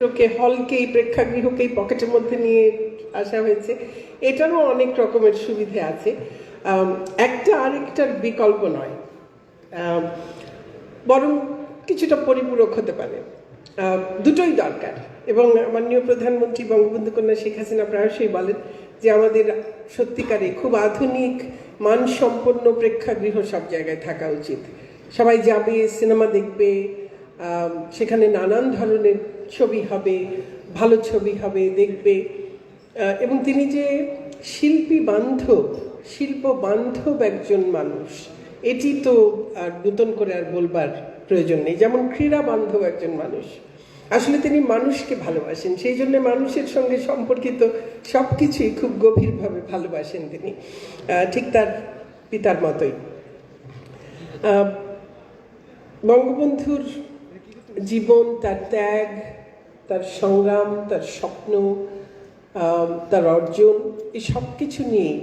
ওকে হলকেই প্রেক্ষাগৃহকেই পকেটের মধ্যে নিয়ে আসা হয়েছে। এটারও অনেক রকমের সুবিধে আছে, একটা আরেকটার বিকল্প নয়, বরং কিছুটা পরিপূরক হতে পারে। দুটোই দরকার। এবং মাননীয় প্রধানমন্ত্রী বঙ্গবন্ধু কন্যা শেখ হাসিনা প্রায়শই বলেন যে আমাদের সত্যিকারে খুব আধুনিক মানসম্পন্ন প্রেক্ষাগৃহ সব জায়গায় থাকা উচিত। সবাই যাবে, সিনেমা দেখবে, সেখানে নানান ধরনের ছবি হবে, ভালো ছবি হবে, দেখবে। এবং তিনি যে শিল্প বান্ধব একজন মানুষ, এটি তো আর নতুন করে আর বলবার প্রয়োজন নেই। যেমন ক্রীড়া বান্ধব একজন মানুষ, আসলে তিনি মানুষকে ভালোবাসেন, সেই জন্য মানুষের সঙ্গে সম্পর্কিত সব কিছুই খুব গভীরভাবে ভালোবাসেন তিনি, ঠিক তার পিতার মতোই। বঙ্গবন্ধুর জীবন, তার ত্যাগ, তার সংগ্রাম, তার স্বপ্ন, তার অর্জন, এই সব কিছু নিয়ে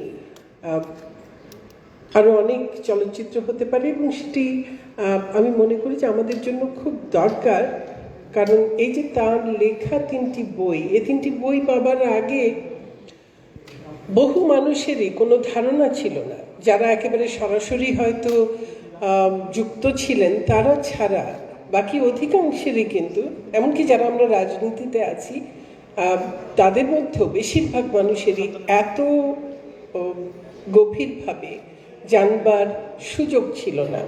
আরও অনেক চলচ্চিত্র হতে পারে। এবং সেটি আমি মনে করি যে আমাদের জন্য খুব দরকার, কারণ এই যে তার লেখা 3টি বই, এই 3টি বই পাবার আগে বহু মানুষেরই কোনো ধারণা ছিল না। যারা একেবারে সরাসরি হয়তো যুক্ত ছিলেন তারা ছাড়া বাকি অধিকাংশেরই কিন্তু, এমনকি যারা আমরা রাজনীতিতে আছি তাদের মধ্যেও বেশিরভাগ মানুষেরই এত গভীরভাবে জানবার সুযোগ ছিল না।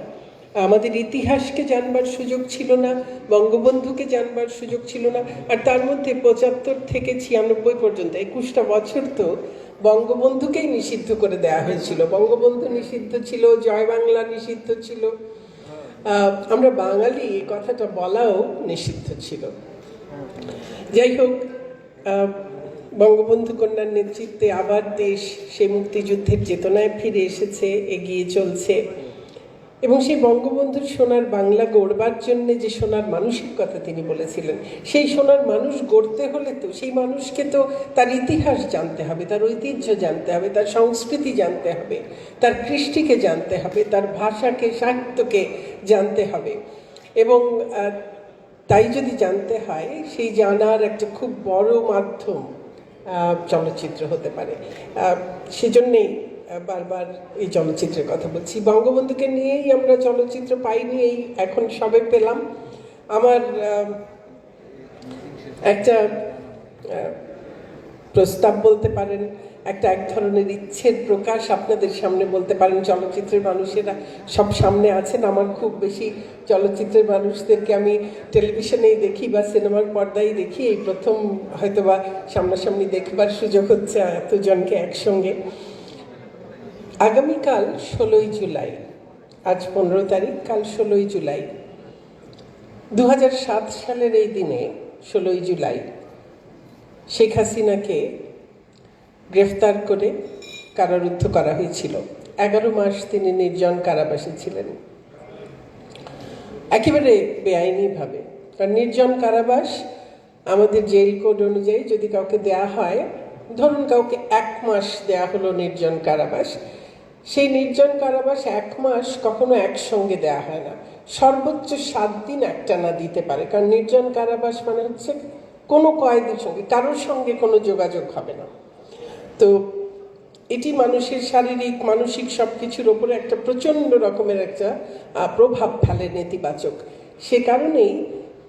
আমাদের ইতিহাসকে জানবার সুযোগ ছিল না, বঙ্গবন্ধুকে জানবার সুযোগ ছিল না। আর তার মধ্যে 75 থেকে 96 পর্যন্ত 21টা বছর তো বঙ্গবন্ধুকেই নিষিদ্ধ করে দেওয়া হয়েছিল। বঙ্গবন্ধু নিষিদ্ধ ছিল, জয় বাংলা নিষিদ্ধ ছিল, আমরা বাঙালি এই কথাটা বলাও নিষিদ্ধ ছিল। যাই হোক, বঙ্গবন্ধু কন্যার নেতৃত্বে আবার দেশ সেই মুক্তিযুদ্ধের চেতনায় ফিরে এসেছে, এগিয়ে চলছে। এবং সেই বঙ্গবন্ধুর সোনার বাংলা গড়বার জন্যে যে সোনার মানুষের কথা তিনি বলেছিলেন, সেই সোনার মানুষ গড়তে হলে তো সেই মানুষকে তো তার ইতিহাস জানতে হবে, তার ঐতিহ্য জানতে হবে, তার সংস্কৃতি জানতে হবে, তার কৃষ্টিকে জানতে হবে, তার ভাষাকে, সাহিত্যকে জানতে হবে। এবং তাই যদি জানতে হয়, সেই জানার একটা খুব বড় মাধ্যম চলচ্চিত্র হতে পারে। সেজন্যেই বারবার এই চলচ্চিত্রের কথা বলছি। বঙ্গবন্ধুকে নিয়েই আমরা চলচ্চিত্র পাইনি, এই এখন সবে পেলাম। আমার একটা প্রস্তাব বলতে পারেন, এক ধরনের ইচ্ছের প্রকাশ আপনাদের সামনে বলতে পারেন। চলচ্চিত্রের মানুষেরা সব সামনে আছেন, আমার খুব বেশি চলচ্চিত্রের মানুষদেরকে আমি টেলিভিশনেই দেখি বা সিনেমার পর্দায় দেখি, এই প্রথম হয়তোবা সামনাসামনি দেখবার সুযোগ হচ্ছে এতজনকে একসঙ্গে। আগামীকাল 16ই জুলাই, আজ 15 তারিখ, কাল 16ই জুলাই, 2007 সালের এই দিনে 16ই জুলাই শেখ হাসিনাকে গ্রেফতার করে কারারুদ্ধ করা হয়েছিল। 11 মাস তিনি নির্জন কারাবাসে ছিলেন, একেবারে বেআইনিভাবে। কারণ নির্জন কারাবাস আমাদের জেল কোড অনুযায়ী যদি কাউকে দেয়া হয়, ধরুন কাউকে 1 মাস দেয়া হলো নির্জন কারাবাস, সেই নির্জন কারাবাস 1 মাস কখনো একসঙ্গে দেয়া হয় না, সর্বোচ্চ 7 দিন একটানা দিতে পারে। কারণ নির্জন কারাবাস মানে হচ্ছে কোনো কয়েদির সঙ্গে, কারোর সঙ্গে কোনো যোগাযোগ হবে না। তো এটি মানুষের শারীরিক, মানসিক সব কিছুর ওপরে একটা প্রচণ্ড রকমের একটা প্রভাব ফেলে, নেতিবাচক। সে কারণেই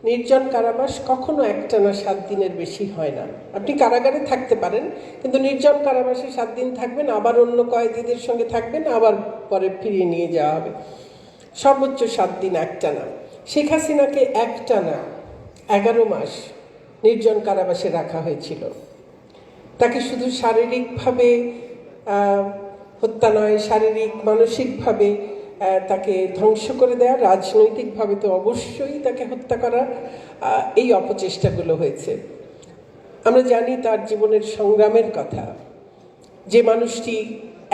নির্জন কারাবাস কখনো একটানা 7 দিনের বেশি হয় না। আপনি কারাগারে থাকতে পারেন, কিন্তু নির্জন কারাবাসে 7 দিন থাকবেন, আবার অন্য কয়েদিদের সঙ্গে থাকবেন, আবার পরে ফিরিয়ে নিয়ে যাওয়া হবে। সর্বোচ্চ 7 দিন একটানা। শেখ হাসিনাকে একটানা 11 মাস নির্জন কারাবাসে রাখা হয়েছিল। তাকে শুধু শারীরিকভাবে হত্যা নয়, শারীরিক মানসিকভাবে তাকে ধ্বংস করে দেওয়া, রাজনৈতিকভাবে তো অবশ্যই তাকে হত্যা করা, এই অপচেষ্টাগুলো হয়েছে। আমরা জানি তার জীবনের সংগ্রামের কথা, যে মানুষটি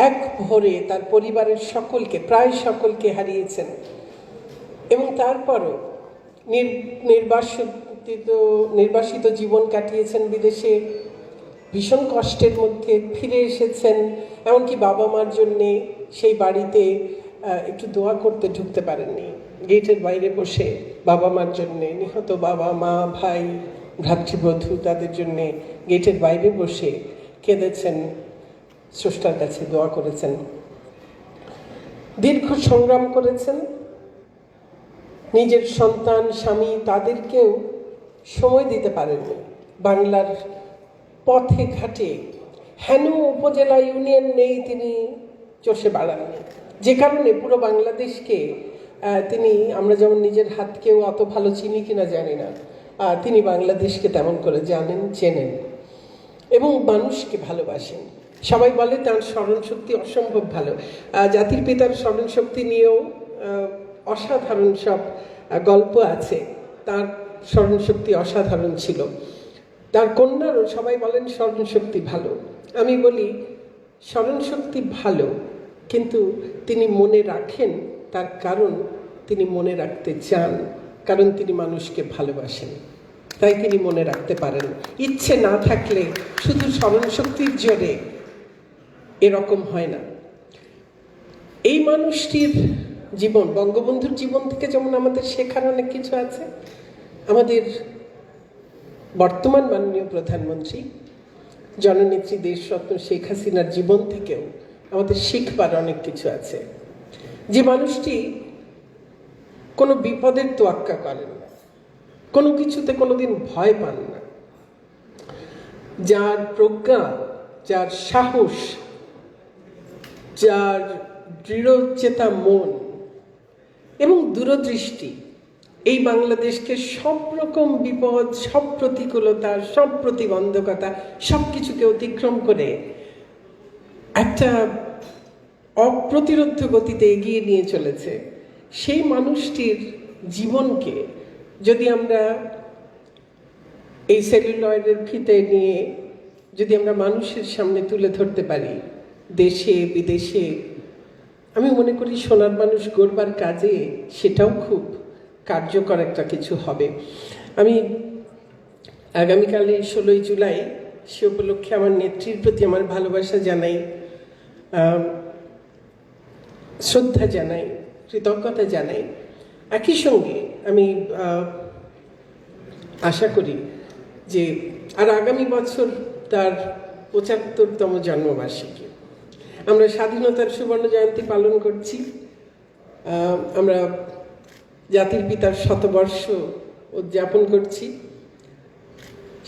এক ভোরে তার পরিবারের সকলকে, প্রায় সকলকে হারিয়েছেন, এবং তারপরও নির্বাসিত জীবন কাটিয়েছেন বিদেশে, ভীষণ কষ্টের মধ্যে ফিরে এসেছেন। এমনকি বাবা মার জন্যে সেই বাড়িতে একটু দোয়া করতে ঢুকতে পারেননি, গেটের বাইরে বসে বাবা মার জন্যে, নিহত বাবা মা ভাই ভ্রাতৃবধূ তাদের জন্য গেটের বাইরে বসে কেঁদেছেন, স্রষ্টার কাছে দোয়া করেছেন, দীর্ঘ সংগ্রাম করেছেন। নিজের সন্তান, স্বামী তাদেরকেও সময় দিতে পারেননি। বাংলার পথে ঘাটে হেন উপজেলা ইউনিয়ন নেই তিনি চষে বাড়াননি, যে কারণে পুরো বাংলাদেশকে তিনি, আমরা যেমন নিজের হাতকেও অত ভালো চিনি কিনা জানি না, তিনি বাংলাদেশকে তেমন করে জানেন, চেনেন এবং মানুষকে ভালোবাসেন। সবাই বলে তার স্মরণশক্তি অসম্ভব ভালো। জাতির পিতার স্মরণশক্তি নিয়েও অসাধারণ সব গল্প আছে। তার স্মরণশক্তি অসাধারণ ছিল। তার কন্যারও সবাই বলেন স্মরণশক্তি ভালো। আমি বলি স্মরণশক্তি ভালো, কিন্তু তিনি মনে রাখেন, তার কারণ তিনি মনে রাখতে চান, কারণ তিনি মানুষকে ভালোবাসেন, তাই তিনি মনে রাখতে পারেন। ইচ্ছে না থাকলে শুধু স্মরণশক্তির জোরে এরকম হয় না। এই মানুষটির জীবন, বঙ্গবন্ধুর জীবন থেকে যেমন আমাদের শেখার অনেক কিছু আছে, আমাদের বর্তমান মাননীয় প্রধানমন্ত্রী জননেত্রী দেশরত্ন শেখ হাসিনার জীবন থেকেও আমাদের শিখবার অনেক কিছু আছে। যে মানুষটি কোনো বিপদের তোয়াক্কা করেন না, কোনো কিছুতে কোনোদিন ভয় পান না, যার প্রজ্ঞা, যার সাহস, যার দৃঢ়চেতা মন এবং দূরদৃষ্টি এই বাংলাদেশকে সব রকম বিপদ, সব প্রতিকূলতা, সব প্রতিবন্ধকতা সব কিছুকে অতিক্রম করে একটা অপ্রতিরোধ্য গতিতে এগিয়ে নিয়ে চলেছে। সেই মানুষটির জীবনকে যদি আমরা এই সেলুলয়েডের ফিতে নিয়ে যদি আমরা মানুষের সামনে তুলে ধরতে পারি, দেশে বিদেশে, আমি মনে করি সোনার মানুষ গড়বার কাজে সেটাও খুব কার্যকর একটা কিছু হবে। আমি আগামীকালে 16ই জুলাই সে উপলক্ষে আমার নেত্রীর প্রতি আমার ভালোবাসা জানাই, শ্রদ্ধা জানাই, কৃতজ্ঞতা জানাই। একই সঙ্গে আমি আশা করি যে আর আগামী বছর তার 75তম জন্মবার্ষিকী, আমরা স্বাধীনতার সুবর্ণ জয়ন্তী পালন করছি, আমরা জাতির পিতার শতবর্ষ উদযাপন করছি।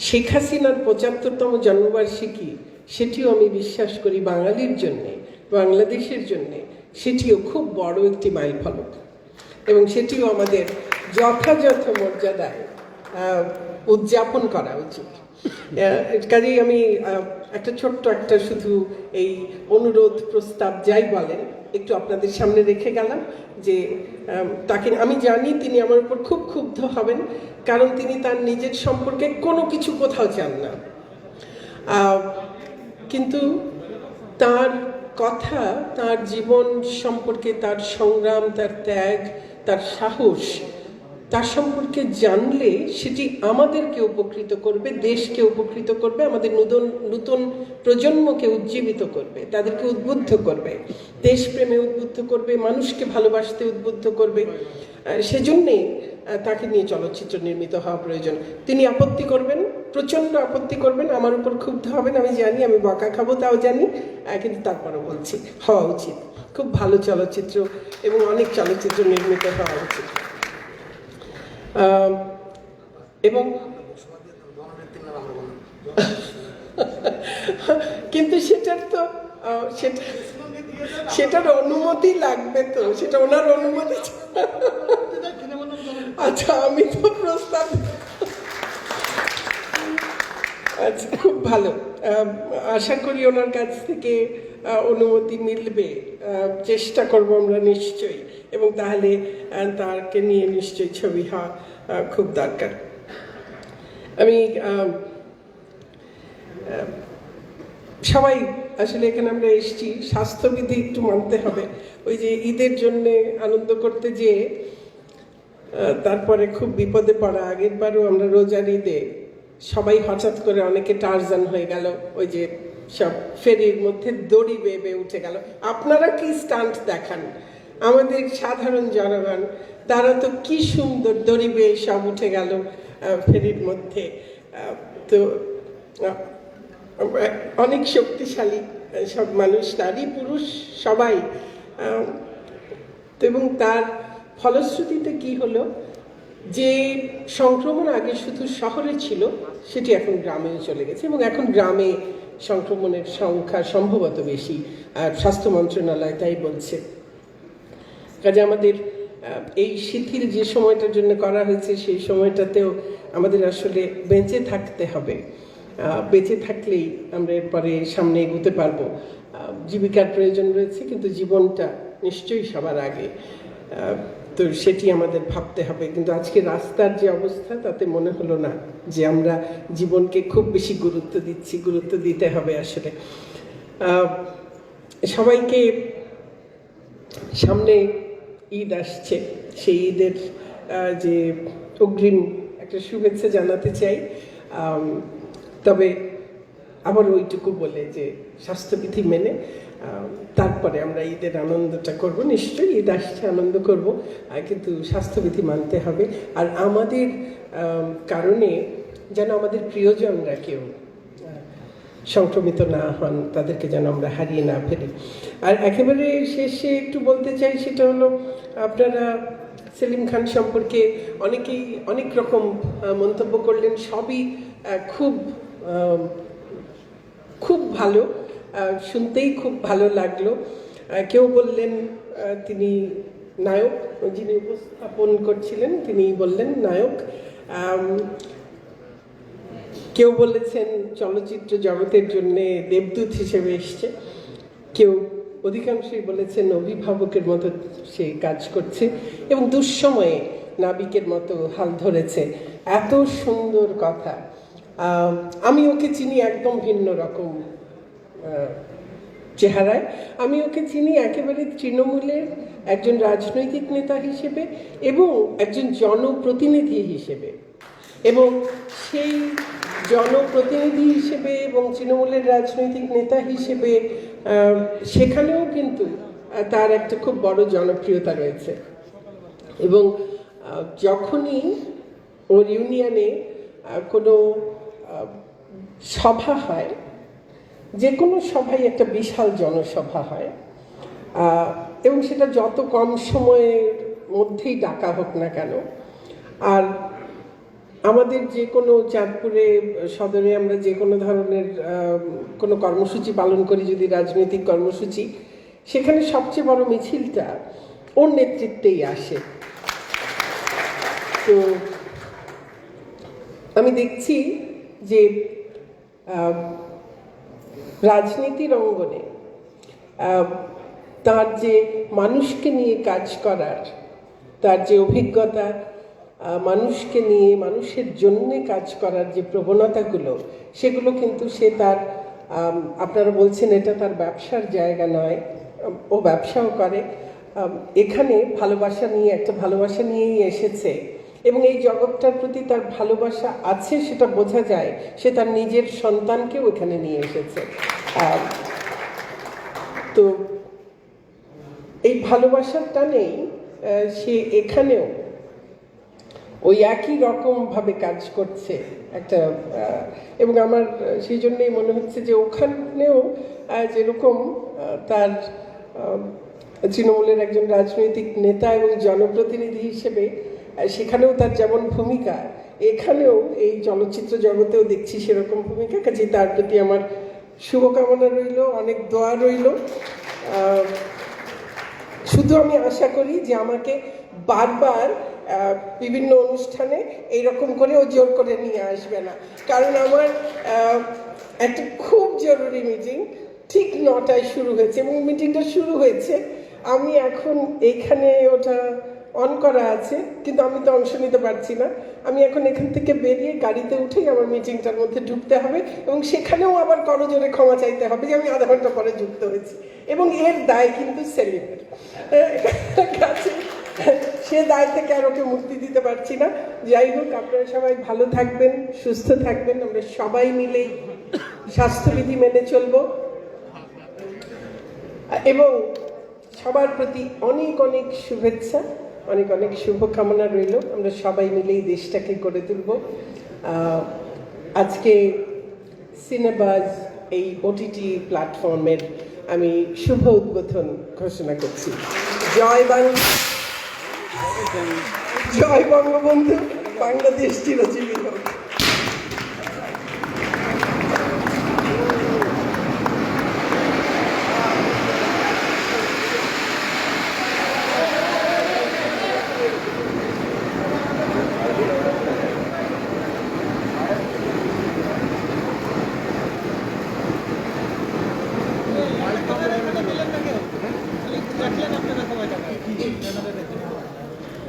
শেখ হাসিনার 75তম জন্মবার্ষিকী, সেটিও আমি বিশ্বাস করি বাঙালির জন্যে, বাংলাদেশের জন্যে সেটিও খুব বড় একটি মাইল ফলক এবং সেটিও আমাদের যথাযথ মর্যাদায় উদযাপন করা উচিত। কাজেই আমি একটা ছোট্ট একটা শুধু এই অনুরোধ, প্রস্তাব যাই বলেন, একটু আপনাদের সামনে রেখে গেলাম যে তাকে, আমি জানি তিনি আমার উপর খুব ক্ষুব্ধ হবেন, কারণ তিনি তার নিজের সম্পর্কে কোনো কিছু কোথাও চান না, কিন্তু তার কথা, তার জীবন সম্পর্কে, তার সংগ্রাম, তার ত্যাগ, তার সাহস, তার সম্পর্কে জানলে সেটি আমাদেরকে উপকৃত করবে, দেশকে উপকৃত করবে, আমাদের নতুন প্রজন্মকে উজ্জীবিত করবে, তাদেরকে উদ্বুদ্ধ করবে, দেশপ্রেমে উদ্বুদ্ধ করবে, মানুষকে ভালোবাসতে উদ্বুদ্ধ করবে। সেজন্যেই তাকে নিয়ে চলচ্চিত্র নির্মিত হওয়া প্রয়োজন। তিনি আপত্তি করবেন, প্রচণ্ড আপত্তি করবেন, আমার উপর ক্ষুব্ধ হবেন, আমি জানি, আমি বকা খাবো তাও জানি, কিন্তু তারপরও বলছি হওয়া উচিত। খুব ভালো চলচ্চিত্র এবং অনেক চলচ্চিত্র নির্মিত হওয়া উচিত। এবং কিন্তু সেটার তো সেটার অনুমতি লাগবে, তো সেটা ওনার অনুমতি। আচ্ছা, আমি তো প্রস্তাব, আচ্ছা খুব ভালো, আশা করি ওনার কাছ থেকে অনুমতি মিলবে, চেষ্টা করবো আমরা নিশ্চয়ই, এবং তাহলে তাকে নিয়ে নিশ্চয়ই ছবি হওয়া খুব দরকার। আমি সবাই আসলে এখানে আমরা এসেছি, স্বাস্থ্যবিধি একটু মানতে হবে। ওই যে ঈদের জন্যে আনন্দ করতে যেয়ে তারপরে খুব বিপদে পড়া, আগের বারও আমরা রোজার ঈদে সবাই হঠাৎ করে অনেকে টারজান হয়ে গেল, ওই যে সব ফেরির মধ্যে দড়ি বেয়ে বেয়ে উঠে গেল। আপনারা কি স্টান্ট দেখান, আমাদের সাধারণ জনগণ তারা তো কি সুন্দর দড়ি বেয়ে সব উঠে গেল ফেরির মধ্যে। তো আমরা অনেক শক্তিশালী সব মানুষ, নারী পুরুষ সবাই। এবং তার ফলশ্রুতিতে কি হলো, যে সংক্রমণ আগে শুধু শহরে ছিল সেটি এখন গ্রামেও চলে গেছে, এবং এখন গ্রামে সংক্রমণের সংখ্যা সম্ভবত বেশি, আর স্বাস্থ্য মন্ত্রণালয় তাই বলছে। কাজে আমাদের এই শিথিল যে সময়টার জন্য করা হয়েছে সেই সময়টাতেও আমাদের আসলে বেঁচে থাকতে হবে। বেঁচে থাকলেই আমরা এরপরে সামনে এগোতে পারবো। জীবিকার প্রয়োজন রয়েছে, কিন্তু জীবনটা নিশ্চয়ই সবার আগে, তো সেটি আমাদের ভাবতে হবে। কিন্তু আজকে রাস্তার যে অবস্থা, তাতে মনে হলো না যে আমরা জীবনকে খুব বেশি গুরুত্ব দিচ্ছি। গুরুত্ব দিতে হবে আসলে। সবাইকে সামনে ঈদ আসছে, সেই ঈদের যে অগ্রিম একটা শুভেচ্ছা জানাতে চাই। তবে আবার ওইটুকু বলে যে স্বাস্থ্যবিধি মেনে তারপরে আমরা ঈদের আনন্দটা করব। নিশ্চয়ই ঈদ আসছে, আনন্দ করব, কিন্তু স্বাস্থ্যবিধি মানতে হবে। আর আমাদের কারণে যেন আমাদের প্রিয়জনরা কেউ সংক্রমিত না হন, তাদেরকে যেন আমরা হারিয়ে না ফেলি। আর একেবারে শেষে একটু বলতে চাই, সেটা হলো আপনারা সেলিম খান সম্পর্কে অনেকেই অনেক রকম মন্তব্য করলেন, সবই খুব খুব ভালো, শুনতেই খুব ভালো লাগলো। কেউ বললেন তিনি নায়ক, যিনি উপস্থাপন করছিলেন তিনি বললেন নায়ক। কেউ বলেছেন চলচ্চিত্র জগতের জন্যে দেবদূত হিসেবে এসছে, কেউ অধিকাংশই বলেছেন অভিভাবকের মতো সে কাজ করছে এবং দুঃসময়ে নাবিকের মতো হাল ধরেছে। এত সুন্দর কথা। আমি ওকে চিনি একদম ভিন্ন রকম চেহারায়। আমি ওকে চিনি একেবারে তৃণমূলের একজন রাজনৈতিক নেতা হিসেবে এবং একজন জনপ্রতিনিধি হিসেবে, এবং সেই জনপ্রতিনিধি হিসেবে এবং তৃণমূলের রাজনৈতিক নেতা হিসেবে সেখানেও কিন্তু তার একটা খুব বড় জনপ্রিয়তা রয়েছে। এবং যখনই ওর ইউনিয়নে কোনো সভা হয়, যে কোনো সভায় একটা বিশাল জনসভা হয়, এবং সেটা যত কম সময়ের মধ্যেই ডাকা হোক না কেন। আর আমাদের যে কোনো চাঁদপুরে সদরে আমরা যে কোনো ধরনের কোনো কর্মসূচি পালন করি, যদি রাজনৈতিক কর্মসূচি, সেখানে সবচেয়ে বড় মিছিলটা ওর নেতৃত্বেই আসে। তো আমি দেখছি যে রাজনীতির অঙ্গনে তার যে মানুষকে নিয়ে কাজ করার, তার যে অভিজ্ঞতা, মানুষকে নিয়ে মানুষের জন্যে কাজ করার যে প্রবণতাগুলো, সেগুলো কিন্তু সে তার, আপনারা বলছেন এটা তার ব্যবসার জায়গা নয়, ও ব্যবসাও করে। এখানে ভালোবাসা নিয়ে, একটা ভালোবাসা নিয়েই এসেছে এবং এই জগৎটার প্রতি তার ভালোবাসা আছে, সেটা বোঝা যায়। সে তার নিজের সন্তানকেও এখানে নিয়ে এসেছে। তো এই ভালোবাসার টানেই সে এখানেও ওই একই রকমভাবে কাজ করছে একটা, এবং আমার সেই জন্যই মনে হচ্ছে যে ওখানেও যেরকম তার তৃণমূলের একজন রাজনৈতিক নেতা এবং জনপ্রতিনিধি হিসেবে সেখানেও তার যেমন ভূমিকা, এখানেও এই চলচ্চিত্র জগতেও দেখছি সেরকম ভূমিকা। কাজে তার প্রতি আমার শুভকামনা রইল, অনেক দোয়া রইল। শুধু আমি আশা করি যে আমাকে বারবার বিভিন্ন অনুষ্ঠানে এইরকম করে ও জোর করে নিয়ে আসবে না, কারণ আমার একটা খুব জরুরি মিটিং ঠিক 9টায় শুরু হয়েছে এবং মিটিংটা শুরু হয়েছে, আমি এখন এখানে ওটা অন করা আছে কিন্তু আমি তো অংশ নিতে পারছি না। আমি এখন এখান থেকে বেরিয়ে গাড়িতে উঠেই আমার মিটিংটার মধ্যে ঢুকতে হবে এবং সেখানেও আবার করজোরে ক্ষমা চাইতে হবে যে আমি আধা ঘন্টা পরে যুক্ত হয়েছি, এবং এর দায় কিন্তু সেলিমের কাছে। সে দায় থেকে আর ওকে মুক্তি দিতে পারছি না। যাই হোক, আপনারা সবাই ভালো থাকবেন, সুস্থ থাকবেন, আমরা সবাই মিলেই স্বাস্থ্যবিধি মেনে চলব এবং সবার প্রতি অনেক অনেক শুভেচ্ছা, অনেক অনেক শুভকামনা রইল। আমরা সবাই মিলেই দেশটাকে গড়ে তুলব। আজকে সিনেবাজ এই ওটিটি প্ল্যাটফর্মের আমি শুভ উদ্বোধন ঘোষণা করছি। জয় বাংলা, জয় বঙ্গবন্ধু, বাংলাদেশ চিরজীবী হোক।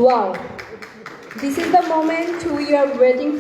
Wow, this is the moment we are waiting